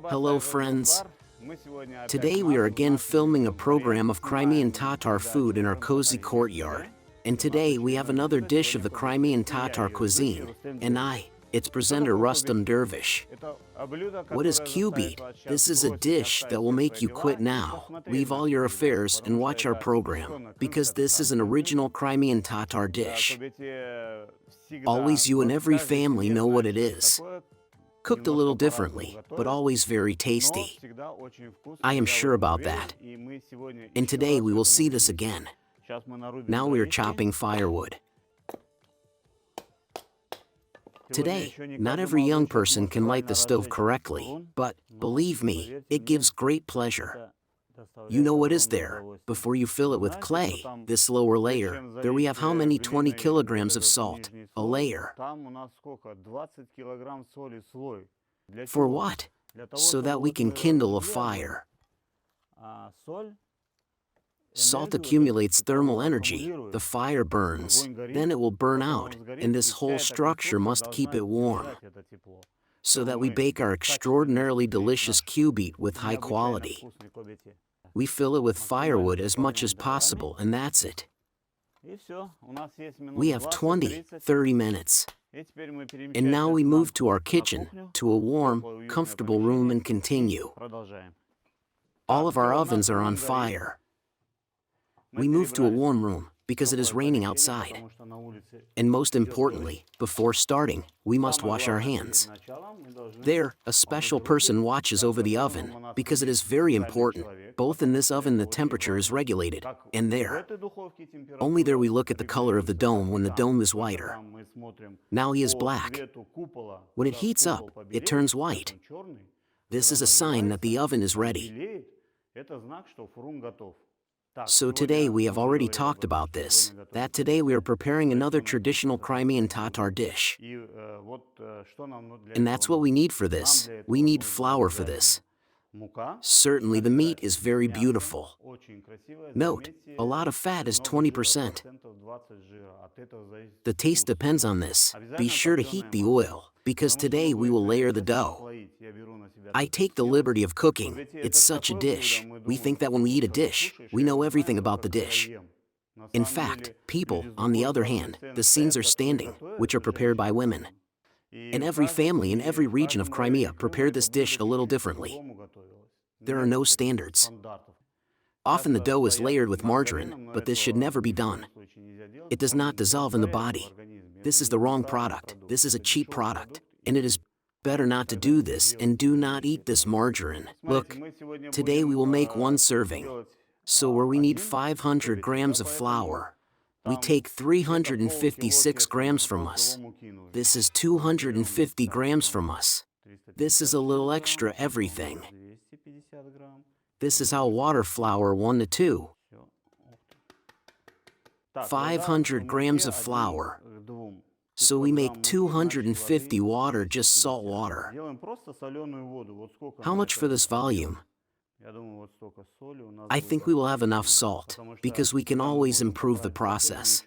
Hello friends. Today we are again filming a program of Crimean Tatar food in our cozy courtyard. And today we have another dish of the Crimean Tatar cuisine, and its presenter Rustem Dervish. What is Kobete? This is a dish that will make you quit now, leave all your affairs and watch our program, because this is an original Crimean Tatar dish. Always you and every family know what it is. Cooked a little differently, but always very tasty. I am sure about that. And today we will see this again. Now we are chopping firewood. Today, not every young person can light the stove correctly, but, believe me, it gives great pleasure. You know what is there, before you fill it with clay, this lower layer, there we have how many 20 kilograms of salt, a layer. For what? So that we can kindle a fire. Salt accumulates thermal energy, the fire burns, then it will burn out, and this whole structure must keep it warm. So that we bake our extraordinarily delicious Kobete with high quality. We fill it with firewood as much as possible, and that's it. We have 20-30 minutes. And now we move to our kitchen, to a warm, comfortable room and continue. All of our ovens are on fire. We move to a warm room, because it is raining outside. And most importantly, before starting, we must wash our hands. There, a special person watches over the oven, because it is very important. Both in this oven the temperature is regulated, and there. Only there we look at the color of the dome when the dome is whiter. Now he is black. When it heats up, it turns white. This is a sign that the oven is ready. So today we have already talked about this, that today we are preparing another traditional Crimean Tatar dish. And that's what we need for this. We need flour for this. Certainly the meat is very beautiful. Note, a lot of fat is 20%. The taste depends on this. Be sure to heat the oil, because today we will layer the dough. I take the liberty of cooking. It's such a dish. We think that when we eat a dish, we know everything about the dish. In fact, people, on the other hand, the scenes are standing, which are prepared by women. And every family in every region of Crimea prepared this dish a little differently. There are no standards. Often the dough is layered with margarine, but this should never be done. It does not dissolve in the body. This is the wrong product. This is a cheap product, and it is better not to do this and do not eat this margarine. Look, today we will make one serving. So where we need 500 grams of flour, we take 356 grams from us. This is 250 grams from us. This is a little extra everything. This is how water flour 1 to 2. 500 grams of flour. So we make 250 water, just salt water. How much for this volume? I think we will have enough salt, because we can always improve the process.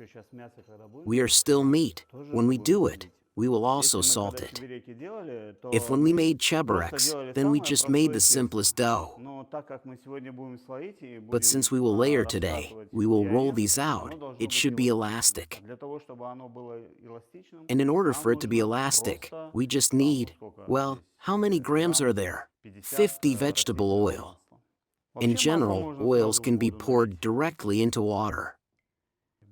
We are still meat. When we do it, we will also salt it. If when we made cheersbureks, then we just made the simplest dough. But since we will layer today, we will roll these out. It should be elastic. And in order for it to be elastic, we just need, well, how many grams are there? 50 vegetable oil. In general, oils can be poured directly into water.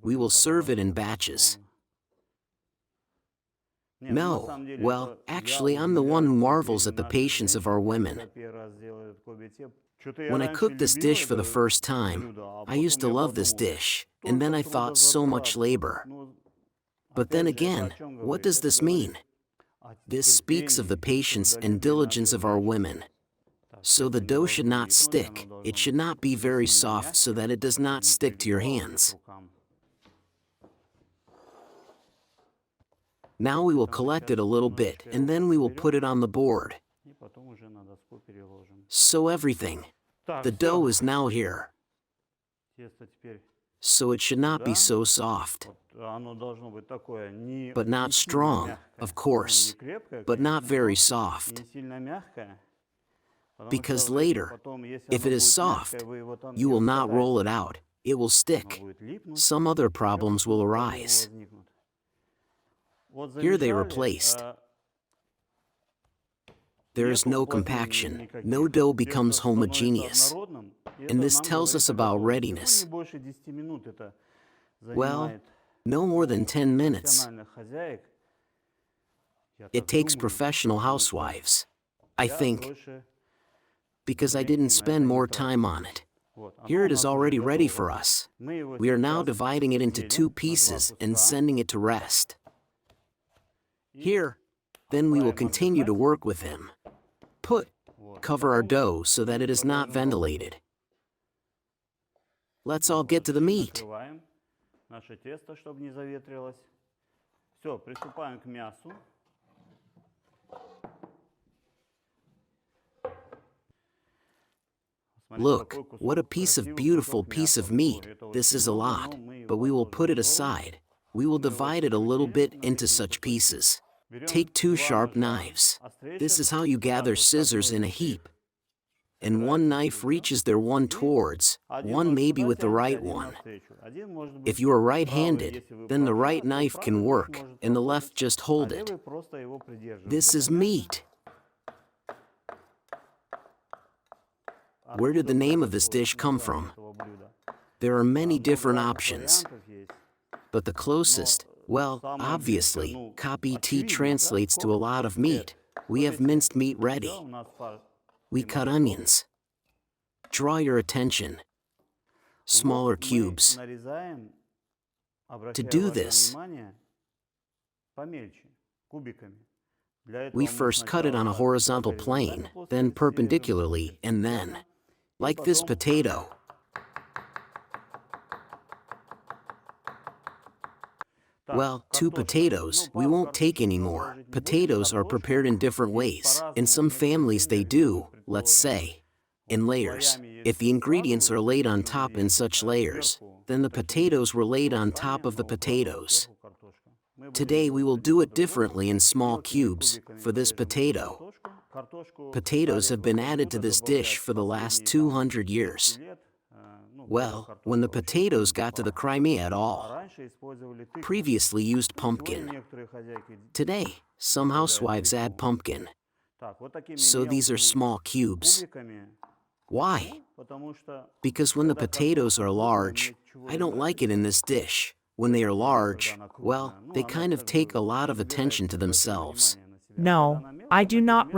We will serve it in batches. No, well, actually I'm the one who marvels at the patience of our women. When I cooked this dish for the first time, I used to love this dish, and then I thought so much labor. But then again, what does this mean? This speaks of the patience and diligence of our women. So the dough should not stick. It should not be very soft so that it does not stick to your hands. Now we will collect it a little bit, and then we will put it on the board. So everything. The dough is now here. So it should not be so soft. But not strong, of course. But not very soft. Because later, if it is soft, you will not roll it out. It will stick. Some other problems will arise. Here they were placed. There is no compaction. No dough becomes homogeneous. And this tells us about readiness. Well, no more than 10 minutes. It takes professional housewives, I think, because I didn't spend more time on it. Here it is already ready for us. We are now dividing it into 2 pieces and sending it to rest. Here, then we will continue to work with him. Cover our dough so that it is not ventilated. Let's all get to the meat. Look, what a beautiful piece of meat. This is a lot, but we will put it aside. We will divide it a little bit into such pieces. Take 2 sharp knives. This is how you gather scissors in a heap. And 1 knife reaches there, 1 towards, 1 maybe with the right one. If you are right-handed, then the right knife can work, and the left just hold it. This is meat. Where did the name of this dish come from? There are many different options. But the closest, well, obviously, Kobete translates to a lot of meat. We have minced meat ready. We cut onions. Draw your attention. Smaller cubes. To do this, we first cut it on a horizontal plane, then perpendicularly, and then, like this potato. Well, 2 potatoes, we won't take anymore. Potatoes are prepared in different ways. In some families they do, let's say, in layers. If the ingredients are laid on top in such layers, then the potatoes were laid on top of the potatoes. Today we will do it differently in small cubes, for this potato. Potatoes have been added to this dish for the last 200 years. Well, when the potatoes got to the Crimea at all, previously used pumpkin. Today, some housewives add pumpkin. So these are small cubes. Why? Because when the potatoes are large, I don't like it in this dish. When they are large, well, they kind of take a lot of attention to themselves. No, I do not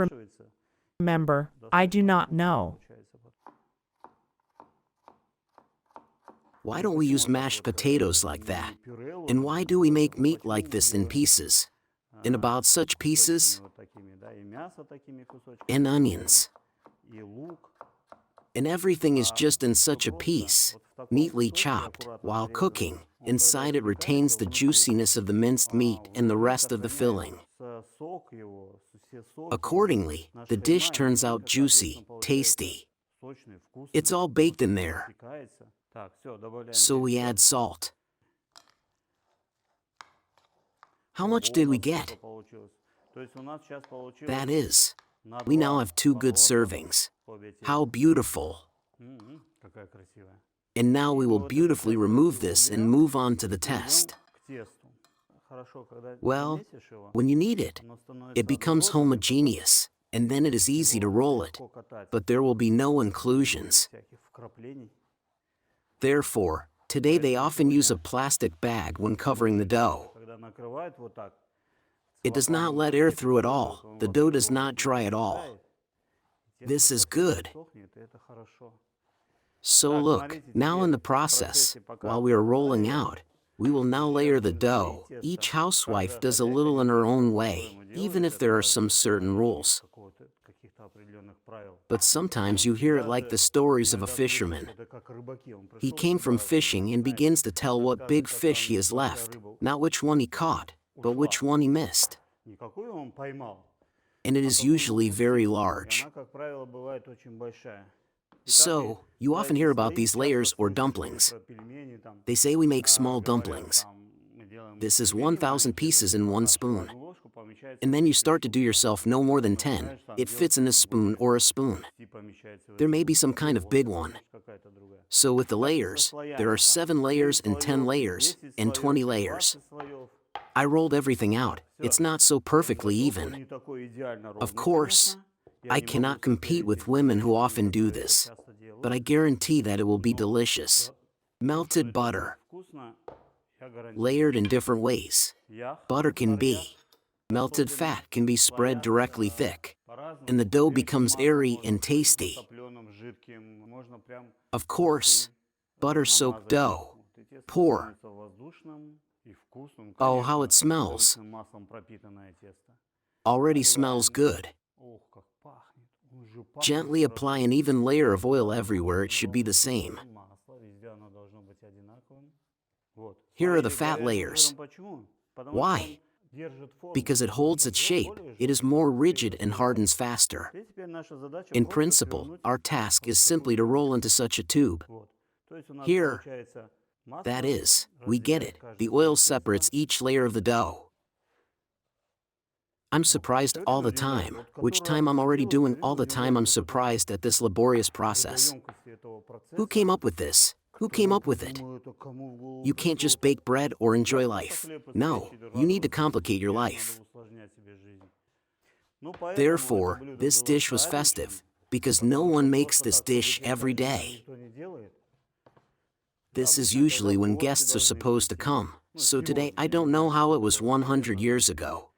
remember. I do not know. Why don't we use mashed potatoes like that? And why do we make meat like this in pieces? In about such pieces? And onions. And everything is just in such a piece, neatly chopped, while cooking. Inside it retains the juiciness of the minced meat and the rest of the filling. Accordingly, the dish turns out juicy, tasty. It's all baked in there. So we add salt. How much did we get? That is, we now have 2 good servings. How beautiful. And now we will beautifully remove this and move on to the test. Well, when you knead it, it becomes homogeneous, and then it is easy to roll it, but there will be no inclusions. Therefore, today they often use a plastic bag when covering the dough. It does not let air through at all. The dough does not dry at all. This is good. So look, now in the process, while we are rolling out, we will now layer the dough. Each housewife does a little in her own way, even if there are some certain rules. But sometimes you hear it like the stories of a fisherman. He came from fishing and begins to tell what big fish he has left, not which one he caught, but which one he missed. And it is usually very large. So, you often hear about these layers or dumplings. They say we make small dumplings. This is 1,000 pieces in 1 spoon. And then you start to do yourself no more than 10. It fits in a spoon or a spoon. There may be some kind of big one. So with the layers, there are 7 layers and 10 layers and 20 layers. I rolled everything out. It's not so perfectly even. Of course, I cannot compete with women who often do this, but I guarantee that it will be delicious. Melted butter, layered in different ways. Butter can be. Melted fat can be spread directly thick, and the dough becomes airy and tasty. Of course, butter-soaked dough. Pour. Oh, how it smells. Already smells good. Gently apply an even layer of oil everywhere. It should be the same. Here are the fat layers. Why? Because it holds its shape. It is more rigid and hardens faster. In principle, our task is simply to roll into such a tube. Here, that is, we get it. The oil separates each layer of the dough. I'm surprised all the time. Which time I'm already doing all the time I'm surprised at this laborious process. Who came up with this? Who came up with it? You can't just bake bread or enjoy life. No, you need to complicate your life. Therefore, this dish was festive, because no one makes this dish every day. This is usually when guests are supposed to come, so today I don't know how it was 100 years ago.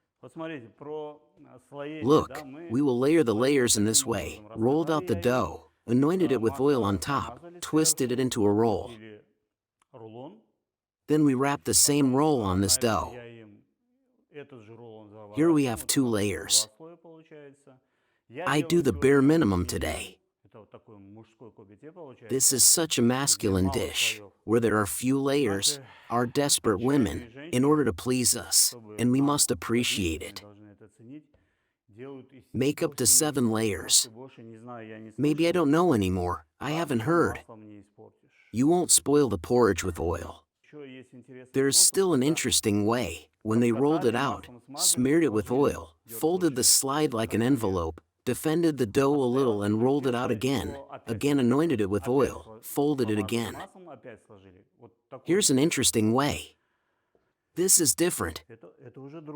Look, we will layer the layers in this way, rolled out the dough, anointed it with oil on top, twisted it into a roll. Then we wrap the same roll on this dough. Here we have 2 layers. I do the bare minimum today. This is such a masculine dish, where there are few layers, are desperate women, in order to please us, and we must appreciate it. Make up to 7 layers. Maybe I don't know anymore, I haven't heard. You won't spoil the porridge with oil. There's still an interesting way. When they rolled it out, smeared it with oil, folded the slide like an envelope, defended the dough a little and rolled it out again, anointed it with oil, folded it again. Here's an interesting way. This is different.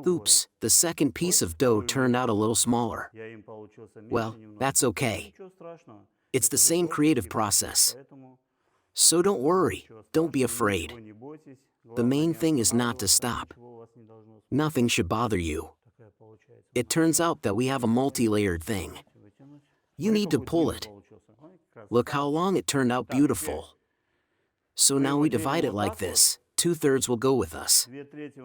Oops, the second piece of dough turned out a little smaller. Well, that's okay. It's the same creative process. So don't worry, don't be afraid. The main thing is not to stop. Nothing should bother you. It turns out that we have a multi-layered thing. You need to pull it. Look how long it turned out beautiful. So now we divide it like this. 2/3 will go with us.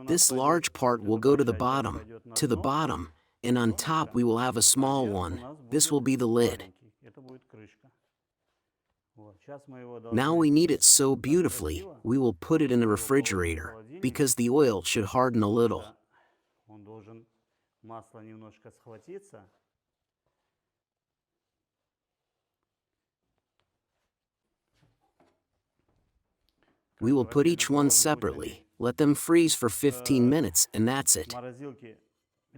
This large part will go to the bottom, and on top we will have a small one. This will be the lid. Now we knead it so beautifully, we will put it in the refrigerator, because the oil should harden a little. We will put each one separately, let them freeze for 15 minutes, and that's it.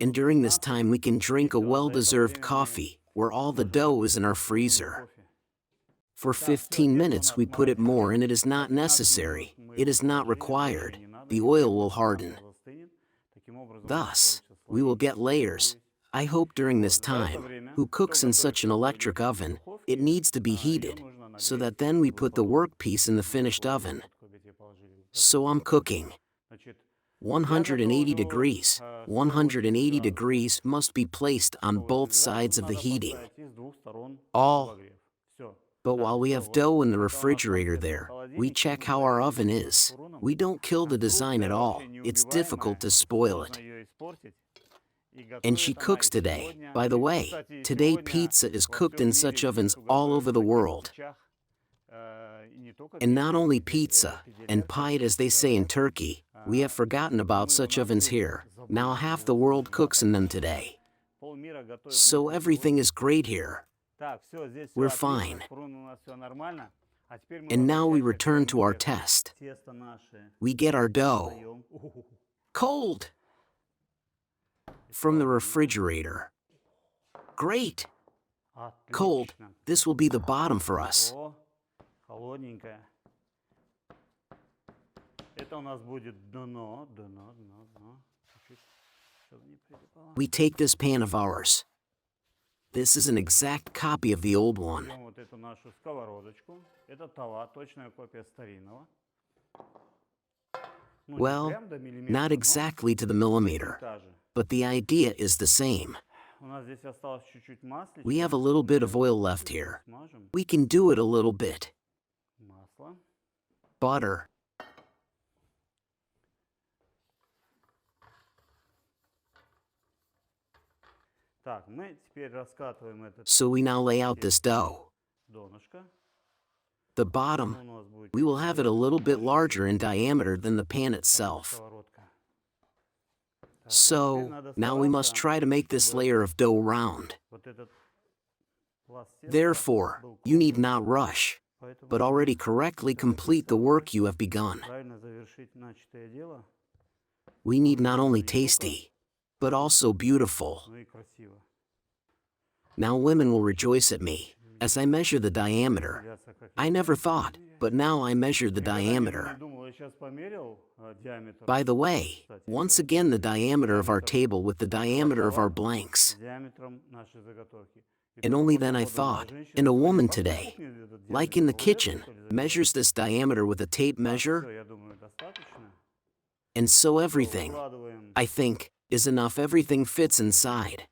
And during this time we can drink a well-deserved coffee, where all the dough is in our freezer. For 15 minutes we put it more, and it is not necessary, it is not required, the oil will harden. Thus, we will get layers. I hope during this time, who cooks in such an electric oven, it needs to be heated, so that then we put the workpiece in the finished oven. So I'm cooking. 180 degrees. 180 degrees must be placed on both sides of the heating. But while we have dough in the refrigerator there, we check how our oven is. We don't kill the design at all. It's difficult to spoil it. And she cooks today. By the way, today pizza is cooked in such ovens all over the world. And not only pizza, and pied as they say in Turkey, we have forgotten about such ovens here. Now half the world cooks in them today. So everything is great here. We're fine. And now we return to our test. We get our dough. Cold! From the refrigerator. Great! Cold, this will be the bottom for us. О, холодненькое. Это у нас будет дно. Чуть-чуть, чтобы не прилипало. We take this pan of ours. This is an exact copy of the old one. Берем вот эту нашу сковородочку. Это тава, точная копия старинного. Ну, не Well, прям до миллиметра, not но exactly to the millimeter, та же. but the idea is the same. У нас здесь осталось чуть-чуть масличка. We have a little bit of oil left here. Смажем. We can do it a little bit. Масло. Butter. Так, мы теперь раскатываем этот So we now lay out this dough. донышко. The Оно bottom, у нас будет we will have it a little bit larger in diameter than the pan itself. сковородка. Так, So, теперь надо now we must стараться, try to make this layer of dough round. вот этот пласт теста Therefore, был you need круглый, not rush, поэтому but already correctly complete the work you have begun. правильно завершить начатое дело, We need not only tasty, but also beautiful. ну и красиво. Now women will rejoice at me, as I measure the diameter. Удивляться, как I я never thought, but now I measure the никогда не diameter. думал, я сейчас померил диаметр. By the way, once again the diameter of our table with the diameter of our С blanks. диаметром нашей заготовки. И And тут only вот then I одна thought, женщина and a говорит, woman «Как на today, кухне этот like in the диаметр? Вот это, kitchen, что ли, заготовка?» measures this diameter with a tape Всё, measure, я думаю, достаточно. and so Всё, everything, выкладываем. I think, is enough. Everything fits inside.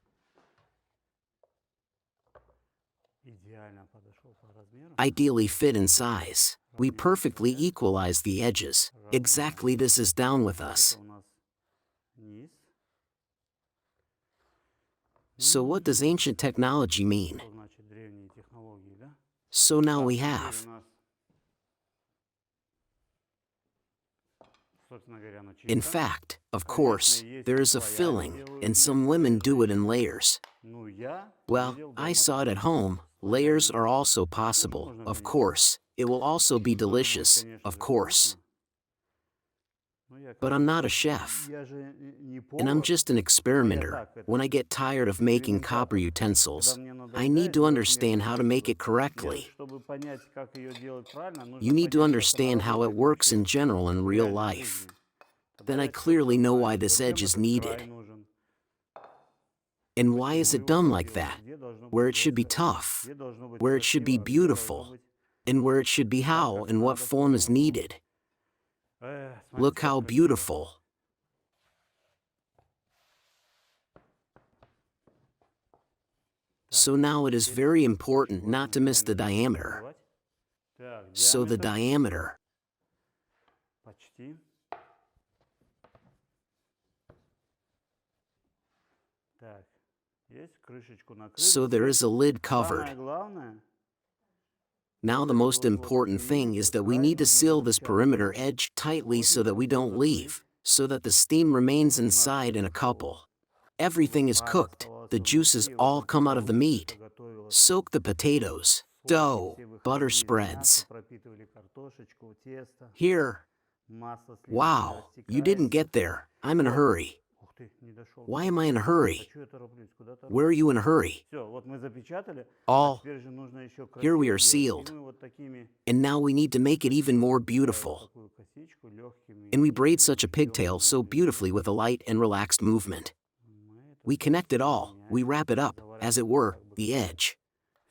Идеально подошел по размеру. Ideally fit in size. We perfectly equalize the edges. Exactly this is down with us. Это у нас низ. So what does ancient technology mean? Что значит древние технологии, да? So now we Так, теперь have. у нас, собственно говоря, In начинка. fact, of course, there is a filling, and some women do it in layers. Ну, я Well, видел I дома saw it at home. Layers are also possible, of course. It will also be delicious, of course. Ну, я But как- I'm not a chef, я же не and I'm повар. just an experimenter. When I get tired of making copper utensils, Когда мне I need to надоедает understand how to make it делать, correctly. чтобы понять, как её делать правильно, нужно You need to понять, как understand она how it работает works вообще in general in в real реальной life. жизни. Then Тогда I я clearly know why знаю, this зачем edge is этот needed. край нужен, And why is почему it его done так like делать, that? где должно Where быть it should be жёстко, tough, где должно быть where it should be красиво, где должно beautiful, быть- and where it should be how and what form is needed. Смотрите, Look how как красиво. beautiful. So now it is very important not to miss the diameter. Так, So the диаметр diameter. почти. Так, есть крышечку накрыли. So there is a lid covered. Самое главное, Now the most important thing is that we need to seal this perimeter edge tightly so that we don't leave, so that the steam remains inside in a couple. Everything is cooked, the juices all come out of the meat. готовилось Soak the potatoes, dough, butter spreads. пропитывали картошечку, тесто, Here, масло сливочное wow, you didn't растекается. get there. I'm in a hurry. Ух ты, не дошел. Why am I in a hurry? А чё я тороплюсь? Куда Where are you in a hurry? Все, вот мы запечатали. All, Теперь же нужно еще here we красиво are делать. sealed. И мы вот такими and now we need to make it even more beautiful. такую косичку легкими. And we braid such a pigtail so beautifully with a light and relaxed movement. We connect it all, we wrap it up, as it were, the edge.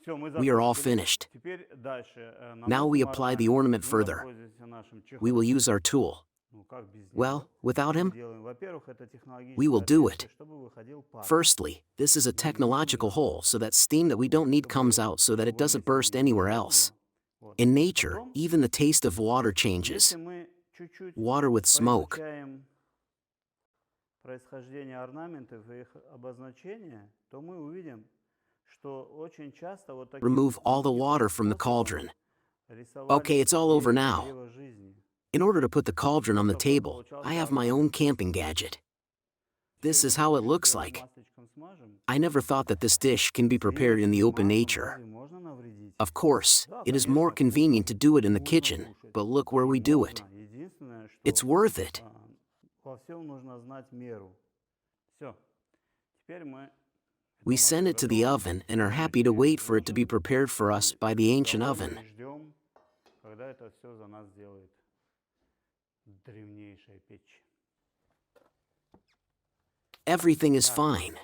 Всё, мы We are all закончили. finished. Теперь дальше. Now we наносим apply the орнамент. ornament Мы further. воспользуемся нашим We will чехлом. use our tool. Ну, как без него? Well, without him, Делаем. Во-первых, это технологическое we will do отверстие, it. чтобы выходил пар. Firstly, this is a technological hole so that steam that we don't need comes out so that it doesn't burst anywhere else. Вот. In nature, Потом, even the taste of water changes. если мы чуть-чуть Water with smoke. поизучаем происхождение орнаментов и их обозначения, то мы увидим, что очень часто вот таким Remove all the water from the cauldron. Okay, it's all over now. древо жизни. In order to put the cauldron on the table, I have my own camping gadget. This is how it looks like. Масличком смажем. I never thought that this dish can be prepared in the open nature. Разве можно навредить? Of course, it is more convenient to do it in the kitchen, but look where we do it. Можно. Единственное, что It's worth it. во всем нужно знать меру. Все. Теперь мы We send it to the oven and are happy to wait for it to be prepared for us by the ancient oven. Мы ждем, когда это все за нас сделает древнейшая печь. Everything is fine.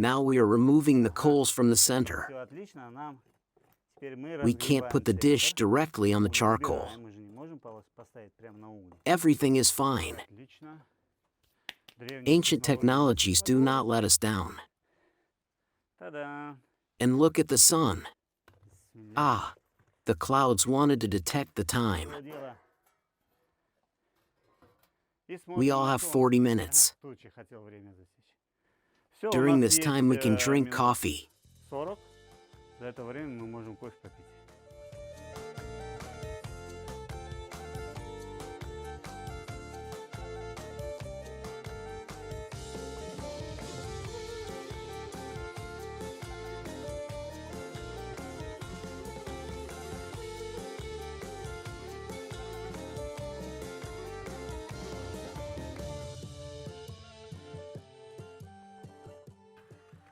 Now we are removing the coals from the center. Все отлично, нам теперь мы We can't put the dish directly on the charcoal. Мы же не можем поставить прямо на угле. Everything is fine. Отлично. Древние Ancient technologies do not let us down. Та-да. And look at the sun. Бисмилля. Ah, the clouds wanted to detect the time. Было дело. И We смотрим all на have солнце. 40 minutes. Тучи хотел время засечь. Всё, у During нас this есть, time, we can drink минут coffee. 40. За это время мы можем кофе попить.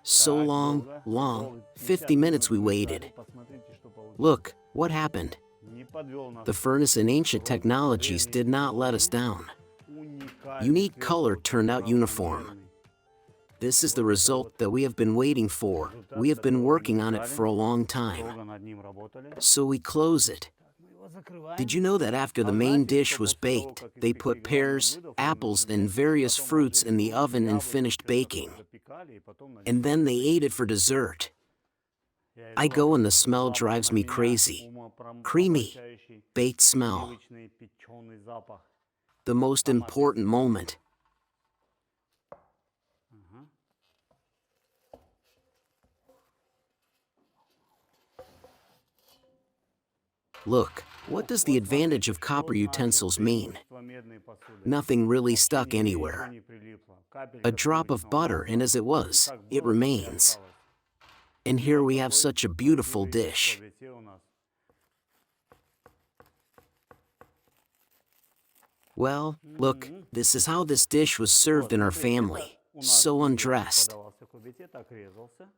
So long, 50 minutes we waited. Посмотрите, что получилось. Look, what happened? Не подвел нас. The furnace and ancient technologies did not let us down. Unique color turned out uniform. This is the result that we have been waiting for. We have been working on it for a long time. Долго над ним работали. So we close it. Мы его закрываем. Did you know that after the main dish was baked, they put pears, apples, and various fruits in the oven and finished baking? Запекали, и потом на- And then they ate it for dessert. Я I иду, go and the smell запах drives на me меня crazy. умопомрачающий, Creamy, baked smell. сливочный печеный запах. The most important moment. Ага. Look, what does the advantage of copper utensils mean? Преимущество медной посуды. Nothing really stuck Ничего anywhere. не прилипло. Капелька A drop of сливочного butter, and as it was, так it было, так и remains. осталось. And here we have Такой such a beautiful красивый dish. Kobete у нас. Well, look, this is how this dish was served in our family. У нас So undressed. подавался Kobete, так резался.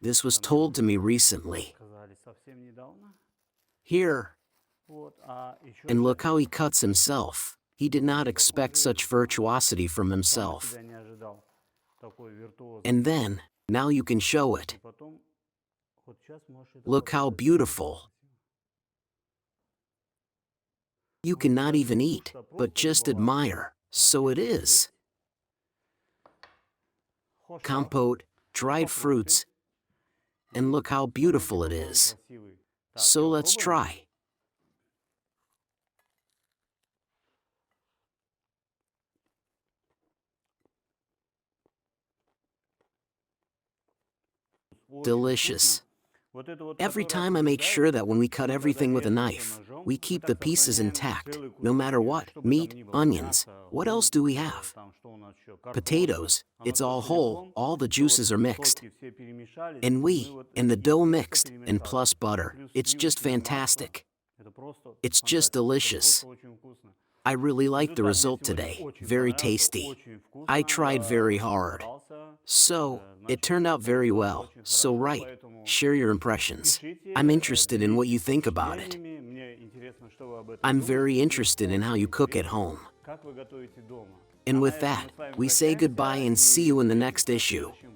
This was told to me recently. Сказали совсем недавно. Here, Вот, а еще and look how he cuts himself. He did not expect such virtuosity from сам himself. себя не ожидал. Такой виртуоз. And then, now you can show it. И потом, вот сейчас можешь это Look how показать. beautiful. You cannot even eat, but just admire. So it is. Хоша, Compote, dried fruits, and look how beautiful it is. красивый. Так, So всё, let's пробуем? try. Очень Delicious. вкусно. Вот это вот, Every которое time I make обсуждают, sure that when we cut мы everything with a когда knife, резаем ножом, we мы keep так the pieces сохраняем intact, целый no matter кусочек, what, что бы там meat, ни было, onions. мясо, What else do we овощи, have? там что у нас еще, картошка. Potatoes, Оно it's всё all whole, целиком, all the что juices вот are mixed. соки все перемешались, And мы we, вот and the эти dough всё mixed, and перемешали. plus butter. Плюс It's just сливочное масло. fantastic. Это просто It's just фантастика, это delicious. просто очень вкусно. I really like the Результат мне result сегодня today. очень Very понравился, tasty. очень вкусно. I tried Я very очень hard. старался. So, it Значит, turned out very получилось well. очень So хорошо, right, поэтому share your impressions. пишите, I'm interested in what you делитесь think about it. впечатлениями. Мне интересно, что вы об этом I'm думаете. very interested in how you cook at Интересно, home. как вы готовите дома. And А with на этом that, мы с вами we say прощаемся goodbye and и see you in the увидимся next в issue. следующем